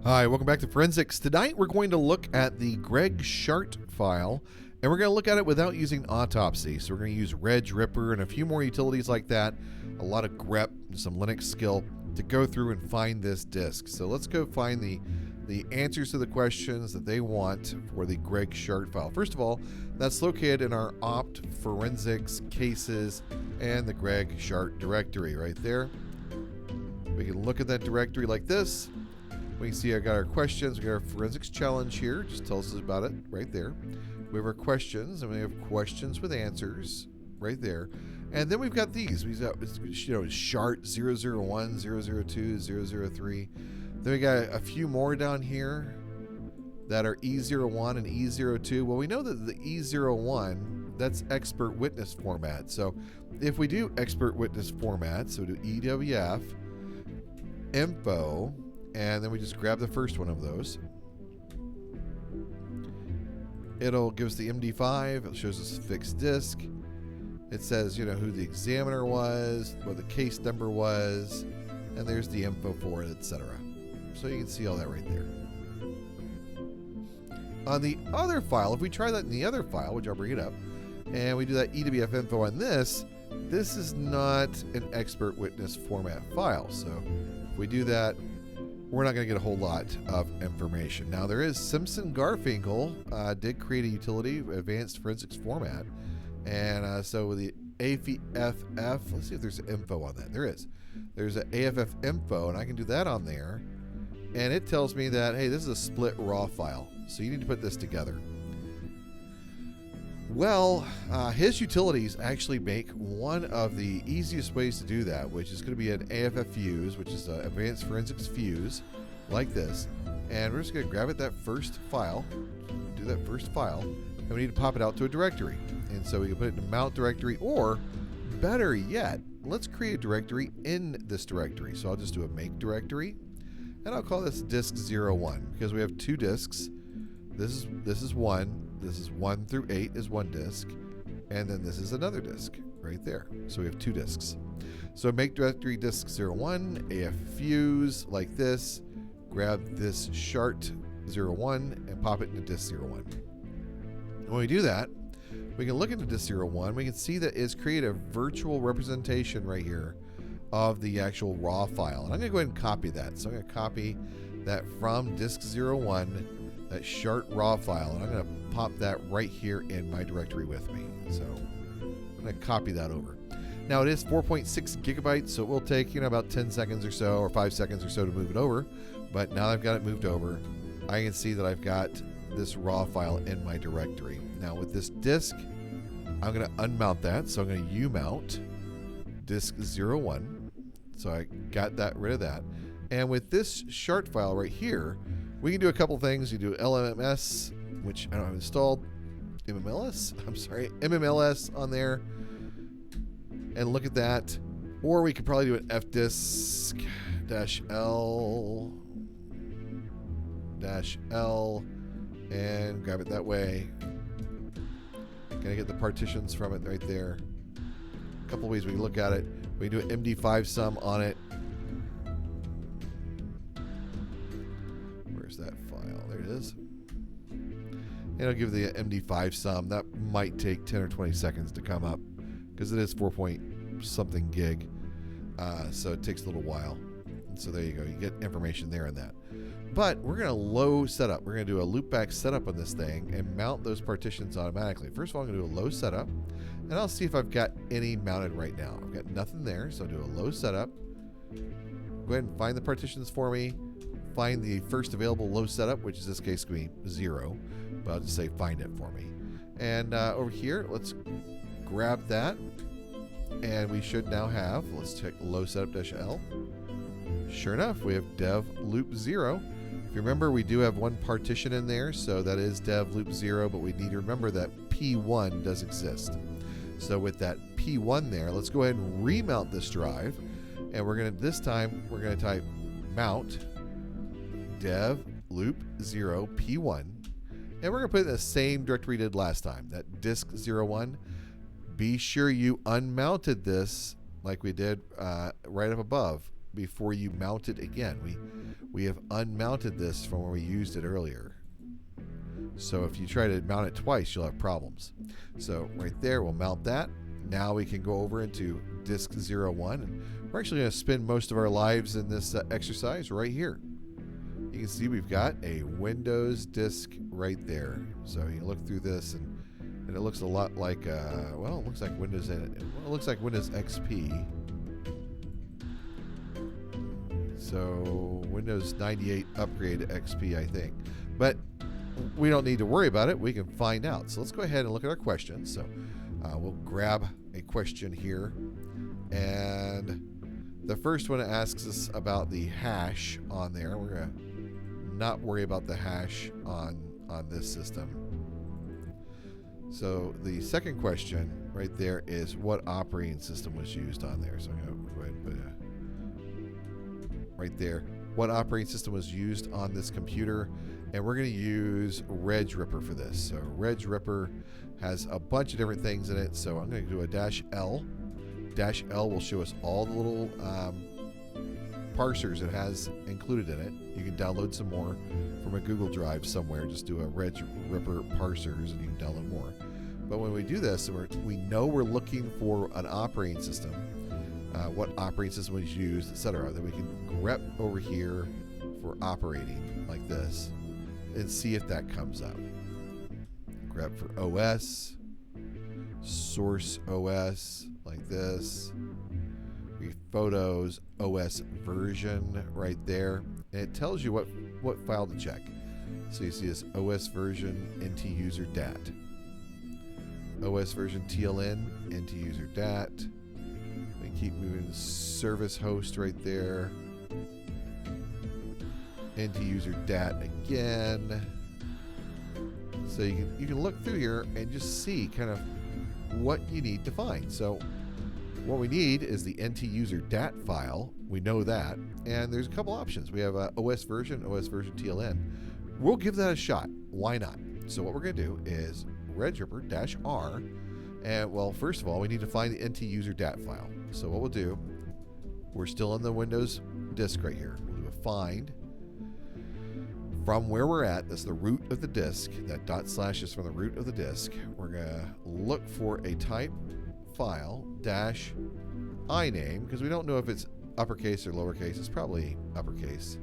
Hi, welcome back to Forensics. Tonight we're going to look at the Greg Schardt file, and we're going to look at it without using autopsy. So we're going to use Reg Ripper and a few more utilities like that, a lot of grep and some Linux skill to go through and find this disk. So let's go find the answers to the questions that they want for the Greg Schardt file. First of all, that's located in our opt forensics cases and the Greg Schardt directory right there. We can look at that directory like this. We can see I got our questions. We got our forensics challenge here. Just tells us about it right there. We have our questions, and we have questions with answers right there. And then we've got these. We've got, Schardt 001, 002, 003. Then we got a few more down here that are E01 and E02. Well, we know that the E01, that's expert witness format. So if we do expert witness format, so we do EWF, info, and then we just grab the first one of those. It'll give us the MD5. It shows us fixed disk. It says, who the examiner was, what the case number was, and there's the info for it, etc. So you can see all that right there. On the other file, if we try that in the other file, which I'll bring it up, and we do that EWF info on this is not an expert witness format file. So if we do that, we're not going to get a whole lot of information. Now, there is Simpson Garfinkel did create a utility, advanced forensics format. And so with the AFF, let's see if there's info on that. There is. There's an AFF info, and I can do that on there. And it tells me that, hey, this is a split raw file. So you need to put this together. Well, his utilities actually make one of the easiest ways to do that, which is going to be an AFF fuse, which is an advanced forensics fuse, like this. And we're just going to grab it, that first file, do that first file, and we need to pop it out to a directory. And so we can put it in a mount directory, or better yet, let's create a directory in this directory. So I'll just do a make directory, and I'll call this disk 01, because we have two disks. This is one. This is 1 through 8 is one disk, and then this is another disk right there. So we have two disks. So make directory disk 01, AF fuse like this, grab this Schardt 01 and pop it into disk 01. When we do that, we can look into disk 01. We can see that it's created a virtual representation right here of the actual raw file. And I'm going to go ahead and copy that. So I'm going to copy that from disk 01, that Schardt raw file, and I'm going to pop that right here in my directory with me. So I'm going to copy that over. Now it is 4.6 gigabytes, so it will take about 10 seconds or so, or 5 seconds or so to move it over. But now I've got it moved over, I can see that I've got this raw file in my directory. Now with this disk, I'm going to unmount that. So I'm going to U-mount disk 01. So I got that rid of that. And with this Schardt file right here, we can do a couple things. You do LMS, which I don't have installed. MMLS on there. And look at that. Or we could probably do an fdisk-l-l and grab it that way. Gonna get the partitions from it right there. A couple ways we can look at it. We can do an MD5 sum on it. That file. There it is. And I'll give the MD5 sum. That might take 10 or 20 seconds to come up because it is 4 point something gig. So it takes a little while. And so there you go. You get information there on that. But we're going to low setup. We're going to do a loopback setup on this thing and mount those partitions automatically. First of all, I'm going to do a low setup. And I'll see if I've got any mounted right now. I've got nothing there. So I'll do a low setup. Go ahead and find the partitions for me. Find the first available low setup, which in this case could be 0, but I'll just say find it for me. And over here, let's grab that, and we should now have, let's check low setup-l. Sure enough, we have dev loop 0. If you remember, we do have one partition in there, so that is dev loop 0, but we need to remember that P1 does exist. So with that P1 there, let's go ahead and remount this drive, and this time we're going to type mount dev loop 0 P1, and we're going to put it in the same directory we did last time, that disk 01. Be sure you unmounted this like we did right up above before you mount it again. We have unmounted this from when we used it earlier. So if you try to mount it twice, you'll have problems. So right there, we'll mount that. Now we can go over into disk 01. And we're actually going to spend most of our lives in this exercise right here. You can see we've got a Windows disk right there. So you can look through this, and it looks a lot like, well, it looks like Windows. Well, it looks like Windows XP. So Windows 98 upgrade to XP, I think. But we don't need to worry about it. We can find out. So let's go ahead and look at our questions. So we'll grab a question here. And the first one asks us about the hash on there. We're going to not worry about the hash on this system. So the second question right there is what operating system was used on there. So I'm going to go ahead and put right there. What operating system was used on this computer? And we're going to use Reg Ripper for this. So Reg Ripper has a bunch of different things in it. So I'm going to do a -L. -L will show us all the little parsers it has included in it. You can download some more from a Google Drive somewhere. Just do a Reg Ripper parsers and you can download more. But when we do this, we know we're looking for an operating system, what operating system was used, etc. Then we can grep over here for operating like this and see if that comes up. Grep for OS, source OS like this. Photos, OS version right there, and it tells you what file to check. So you see this OS version NT user dat, OS version TLN NT user dat. We keep moving service host right there, NT user dat again. So you can look through here and just see kind of what you need to find. So what we need is the NT user dat file. We know that. And there's a couple options. We have OS version TLN. We'll give that a shot. Why not? So what we're going to do is regripper-r. And, well, first of all, we need to find the NT user dat file. So what we'll do, we're still on the Windows disk right here. We'll do a find. From where we're at, that's the root of the disk. That / is from the root of the disk. We're going to look for a type file -iname, because we don't know if it's uppercase or lowercase. It's probably uppercase.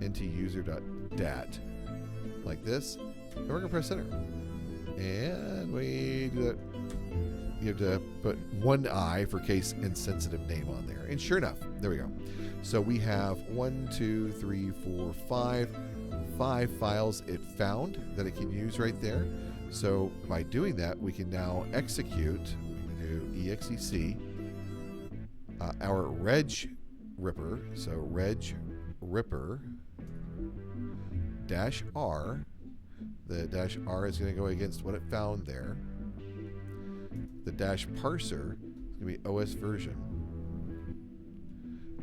NT user.dat like this, and we're gonna press enter, and we do that. You have to put one I for case insensitive name on there, and sure enough, there we go. So we have 1, 2, 3, 4, 5 files it found that it can use right there. So by doing that, we can now execute. exec our Reg Ripper. So Reg Ripper -r. The -r is going to go against what it found there. The -parser is going to be OS version.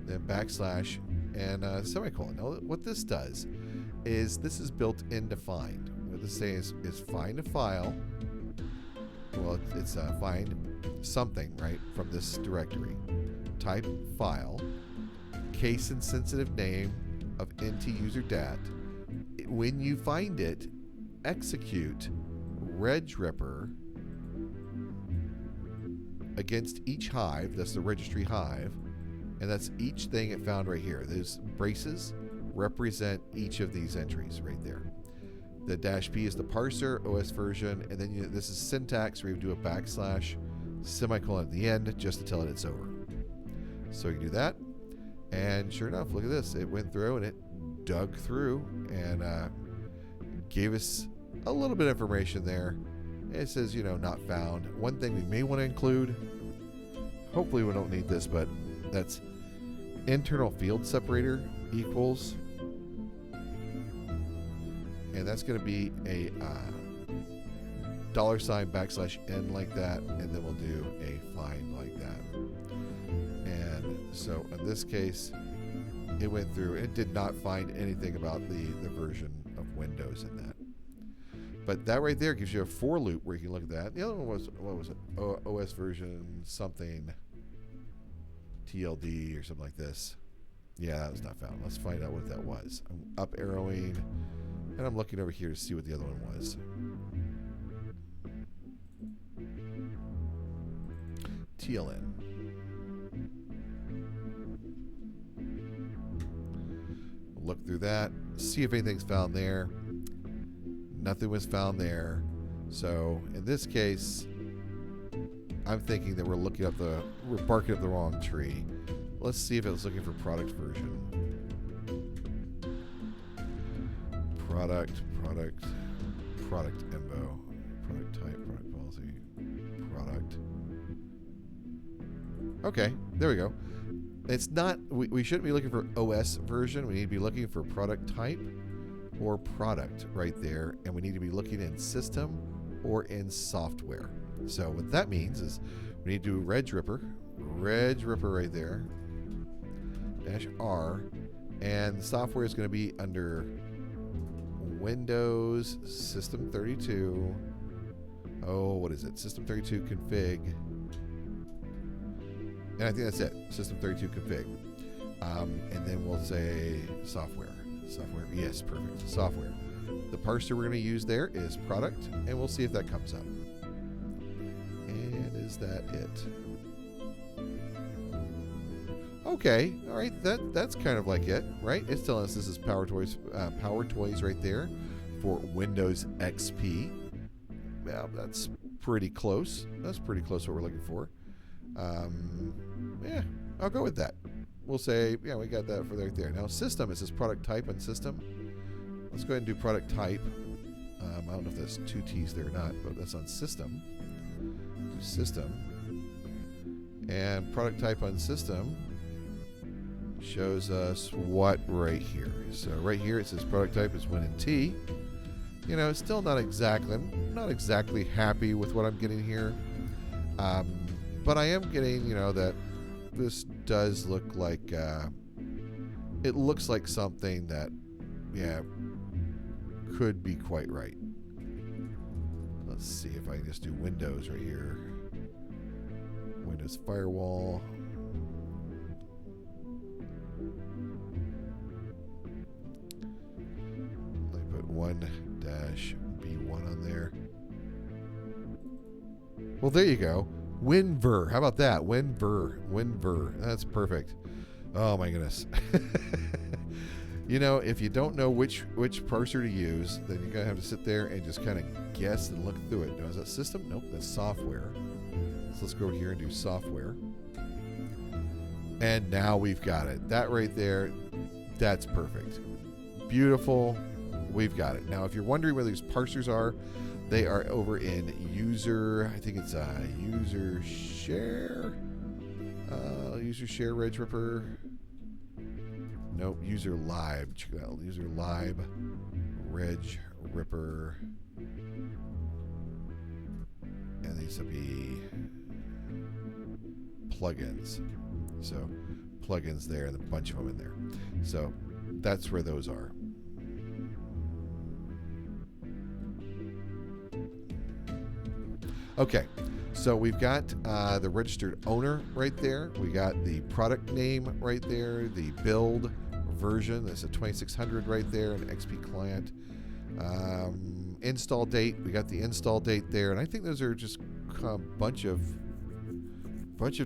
Then / and semicolon. Now what this does is this is built into find. What this says is find a file. Well, it's find something, right, from this directory. Type file, case insensitive name of NT user dat. When you find it, execute Reg Ripper against each hive. That's the registry hive, and that's each thing it found right here. Those braces represent each of these entries right there. The -p is the parser, OS version, and then this is syntax where you do a / semicolon at the end just to tell it it's over. So you do that, and sure enough, look at this. It went through and it dug through and gave us a little bit of information there. It says, not found. One thing we may want to include, hopefully we don't need this, but that's internal field separator equals, and that's going to be a $\n like that, and then we'll do a find like that. And so in this case, it went through. It did not find anything about the version of Windows in that. But that right there gives you a for loop where you can look at that. The other one was, what was it? OS version something TLD or something like this. Yeah, that was not found. Let's find out what that was. I'm up arrowing, and I'm looking over here to see what the other one was. TLN. Look through that, see if anything's found there. Nothing was found there. So in this case, I'm thinking that we're barking up the wrong tree. Let's see if it was looking for product version. Product info, product type, product policy, product. Okay, there we go. It's not, we shouldn't be looking for OS version. We need to be looking for product type or product right there. And we need to be looking in system or in software. So what that means is we need to do Reg Ripper right there, -R, and the software is going to be under Windows System 32. Oh, what is it? System 32 config. And I think that's it. System 32 config. And then we'll say software. Software. Yes, perfect. Software. The parser we're going to use there is product, and we'll see if that comes up. And is that it? Okay. All right. That's kind of like it, right? It's telling us this is Power Toys right there for Windows XP. Well, that's pretty close. That's pretty close what we're looking for. Yeah, I'll go with that. We'll say, yeah, we got that for right there. Now, system, it says product type on system. Let's go ahead and do product type. I don't know if that's 2 T's there or not, but that's on system. Do system. And product type on system shows us what right here. So right here it says product type is Win and T. You know, it's still not exactly, I'm not exactly happy with what I'm getting here. But I am getting, you know, that this does look like, it looks like something that, yeah, could be quite right. Let's see if I can just do Windows right here. Windows Firewall. Let me put 1-B1 on there. Well, there you go. WinVer. How about that? WinVer. That's perfect. Oh my goodness. You know, if you don't know which parser to use, then you're going to have to sit there and just kind of guess and look through it. Now, is that system? Nope, that's software. So let's go over here and do software. And now we've got it. That right there, that's perfect. Beautiful. We've got it. Now, if you're wondering where these parsers are, they are over in user, I think it's user share. User share Reg Ripper. Nope, user live. Check it out. User live Reg Ripper. And these will be plugins. So plugins there and a bunch of them in there. So that's where those are. Okay, so we've got the registered owner right there. We got the product name right there, the build version. That's a 2600 right there, an XP client. Install date, we got the install date there, and I think those are just a bunch of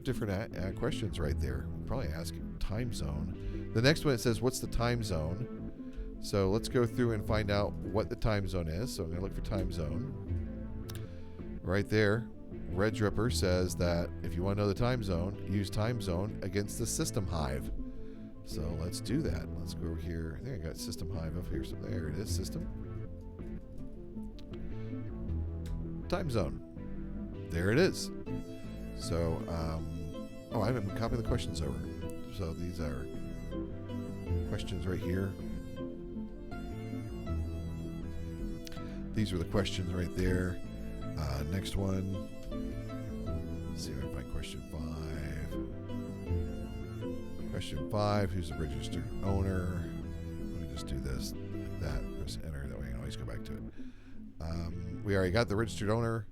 different questions right there. Probably ask time zone. The next one, it says, what's the time zone? So let's go through and find out what the time zone is. So I'm going to look for time zone. Right there, Reg Ripper says that if you want to know the time zone, use time zone against the system hive. So let's do that. Let's go over here. I think I got system hive up here. So there it is, system. Time zone. There it is. So, oh, I haven't been copying the questions over. So these are questions right here. These are the questions right there. Next one. Let's see if I can find question 5. Question 5, who's the registered owner? Let me just do this, like that, press enter, that way I can always go back to it. We already got the registered owner.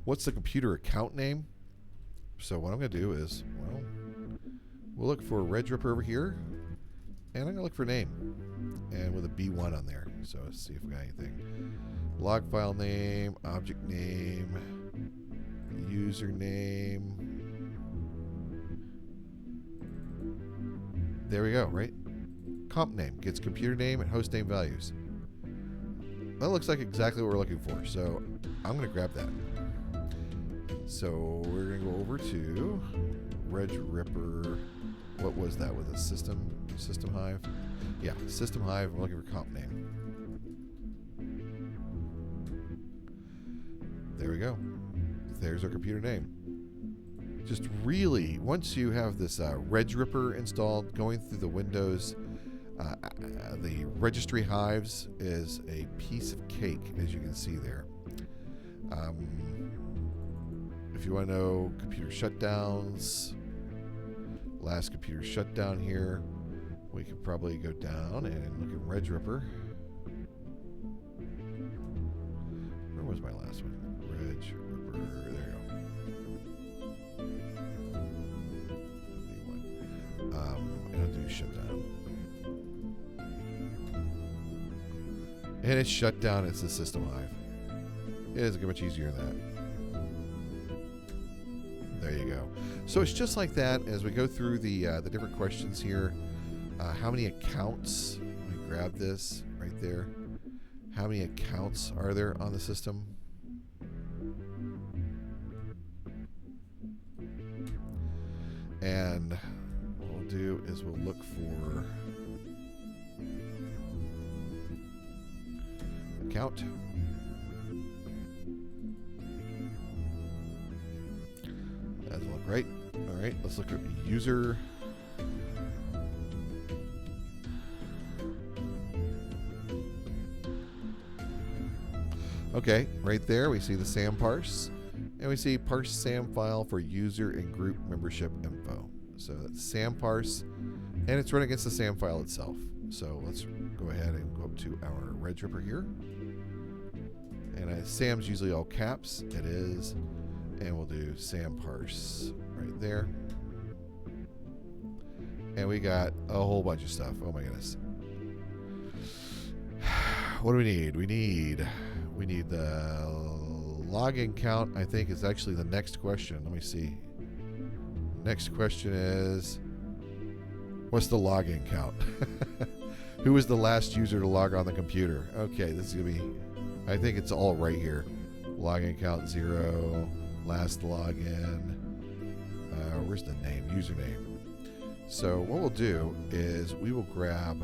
What's the computer account name? So what I'm going to do is, well, we'll look for Reg Ripper over here. And I'm going to look for name. And with a B1 on there. So let's see if we got anything. Log file name, object name, username. There we go, right? Comp name gets computer name and host name values. That looks like exactly what we're looking for. So I'm going to grab that. So we're going to go over to Reg Ripper. What was that with a system hive? Yeah, system hive. We're looking for comp name. There we go. There's our computer name. Just really, once you have this Reg Ripper installed, going through the Windows, the registry hives is a piece of cake, as you can see there. If you want to know computer shutdowns, last computer shutdown here, we could probably go down and look at Reg Ripper. Where was my last one? Reg Ripper. There you go. I'm going to do shutdown. And it's shut down. It's the system hive. It doesn't get much easier than that. There you go. So it's just like that as we go through the different questions here. How many accounts? Let me grab this right there. How many accounts are there on the system? And what we'll do is we'll look for account. That doesn't look right. All right, let's look at user. Okay, right there we see the SAM parse, and we see parse SAM file for user and group membership info. So that's SAM parse, and it's run against the SAM file itself. So let's go ahead and go up to our Reg Ripper here. And SAM's usually all caps. It is. And we'll do SAM parse right there. And we got a whole bunch of stuff. Oh my goodness. What do we need? We need the login count. I think is actually the next question. Let me see. Next question is, what's the login count? Who was the last user to log on the computer? Okay, this is going to be, I think it's all right here. Login count 0, last login. Where's the name? Username. So what we'll do is we will grab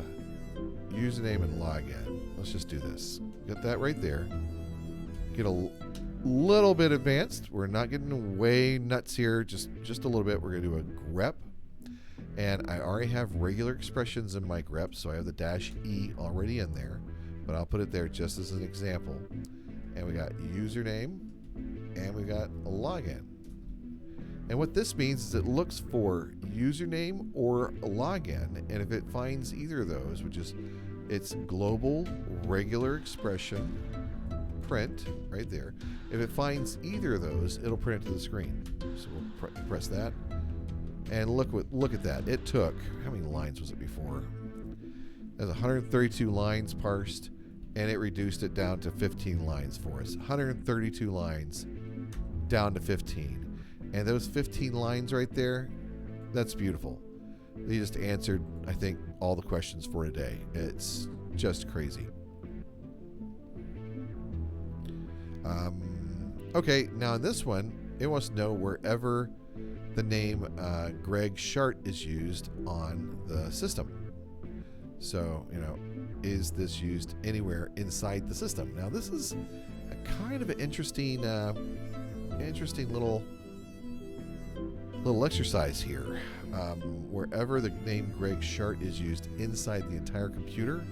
username and login. Let's just do this. Get that right there. Get a little bit advanced. We're not getting way nuts here. Just a little bit. We're going to do a grep. And I already have regular expressions in my grep, so I have the -e already in there. But I'll put it there just as an example. And we got username, and we got a login. And what this means is it looks for username or a login, and if it finds either of those, which is its global regular expression print right there, if it finds either of those, it'll print it to the screen. So we'll press that, and look at that. It took, how many lines was it before? There's 132 lines parsed, and it reduced it down to 15 lines for us. 132 lines down to 15. And those 15 lines right there, that's beautiful. They just answered, I think, all the questions for today. It's just crazy. Okay, now in this one, it wants to know wherever the name Greg Schardt is used on the system. So, you know, is this used anywhere inside the system? Now, this is a kind of an interesting little exercise here. Wherever the name Greg Schardt is used inside the entire computer.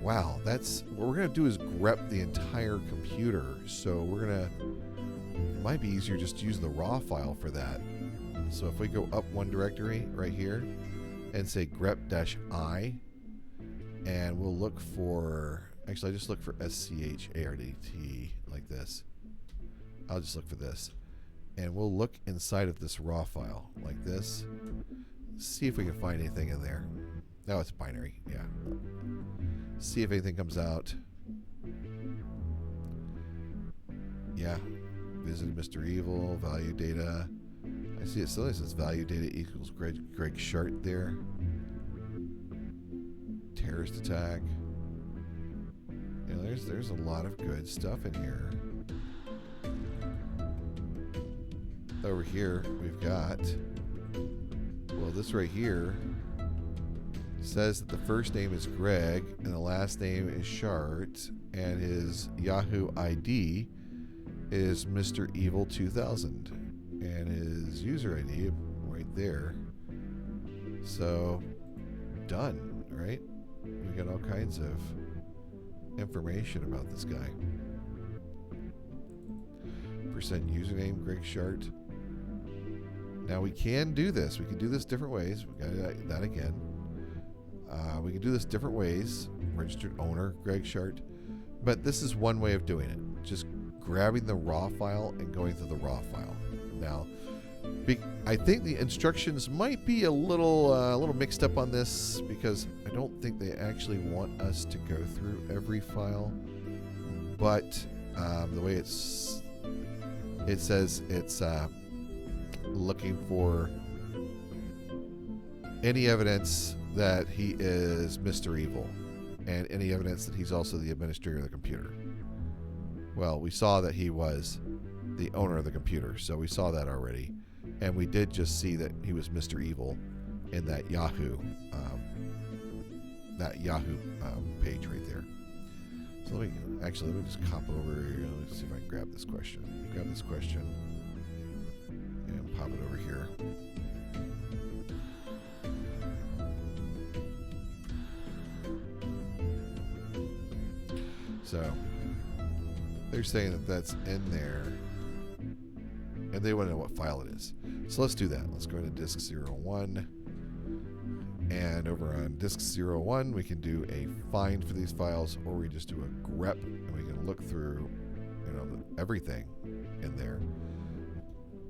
Wow, that's what we're going to do is grep the entire computer. So we're going to, it might be easier just to use the raw file for that. So if we go up one directory right here and say grep-i, and we'll look for, actually I just look for SCHARDT like this. I'll just look for this. and we'll look inside of this raw file like this. See if we can find anything in there. No, it's binary. Yeah. See if anything comes out. Yeah. Visit Mr. Evil, value data. I see it still says value data equals Greg Schardt there. Terrorist attack. You know, there's a lot of good stuff in here. Over here we've got, well, this right here says that the first name is Greg and the last name is Schardt, and his Yahoo ID is Mr. Evil 2000, and his user ID right there. So done, right? We got all kinds of information about this guy. Percent username Greg Schardt. Now we can do this. We can do this different ways. We got that again. We can do this different ways. Registered owner Greg Schardt, but this is one way of doing it. Just grabbing the raw file and going through the raw file. Now, I think the instructions might be a little mixed up on this because I don't think they actually want us to go through every file. But the way it says it's looking for any evidence that he is Mr. Evil and any evidence that he's also the administrator of the computer. Well, we saw that he was the owner of the computer, so we saw that already. And we did just see that he was Mr. Evil in that Yahoo page right there. So let me just hop over here. Let's see if I can grab this question. Grab this question and pop it over here. So they're saying that that's in there, and they want to know what file it is. So let's do that. Let's go into disk 01. And over on disk 01, we can do a find for these files, or we just do a grep, and we can look through, everything in there.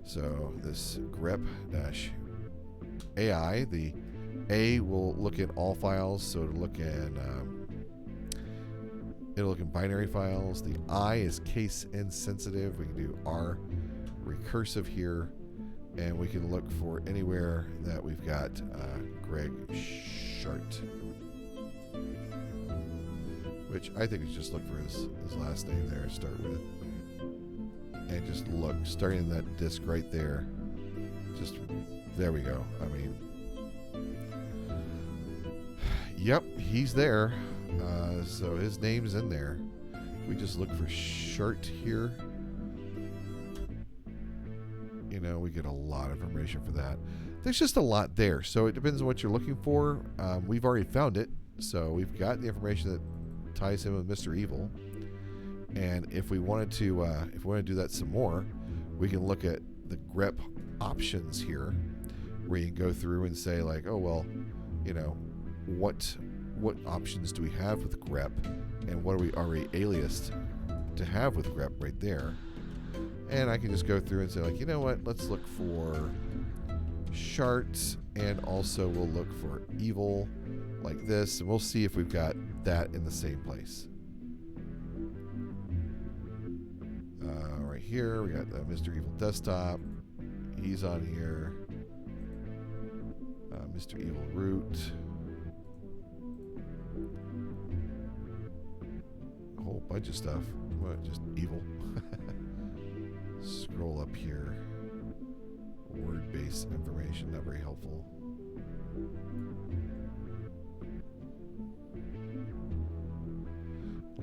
So this grep-AI, the A will look at all files, so it'll look in binary files. The I is case insensitive. We can do R recursive here, and we can look for anywhere that we've got Greg Schardt, which I think is just look for his last name there to start with, and just look, starting in that disk right there. Just there we go. I mean, yep, he's there. So his name's in there. If we just look for Schardt here, we get a lot of information for that. There's just a lot there, so it depends on what you're looking for. We've already found it, so we've got the information that ties him with Mr. Evil. And if we wanted to, do that some more, we can look at the grep options here, where you can go through and say like, oh well, what options do we have with grep, and what are we already aliased to have with grep right there. And I can just go through and say like, you know what, let's look for Schardt, and also we'll look for evil like this, and we'll see if we've got that in the same place. Right here we got Mr. Evil desktop, he's on here. Mr. Evil root, a whole bunch of stuff. What, just evil? Scroll up here. Word-based information, not very helpful.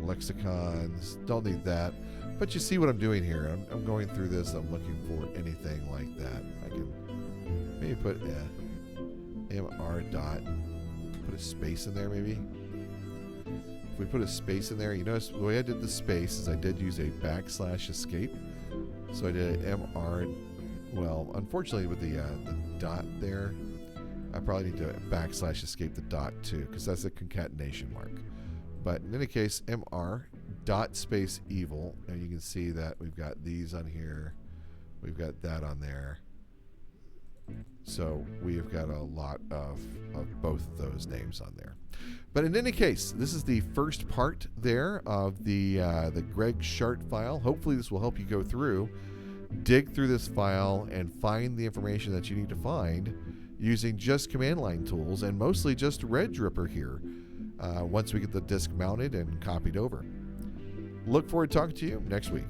Lexicons, don't need that. But you see what I'm doing here. I'm going through this. I'm looking for anything like that. I can maybe put MR dot, put a space in there maybe. If we put a space in there, you notice the way I did the space is I did use a / escape. So I did MR, well, unfortunately with the dot there, I probably need to / escape the dot too, because that's a concatenation mark. But in any case, MR dot space evil, and you can see that we've got these on here. We've got that on there. So we've got a lot of both of those names on there. But in any case, this is the first part there of the Greg Schardt file. Hopefully this will help you go through, dig through this file, and find the information that you need to find using just command line tools and mostly just Regripper here once we get the disk mounted and copied over. Look forward to talking to you next week.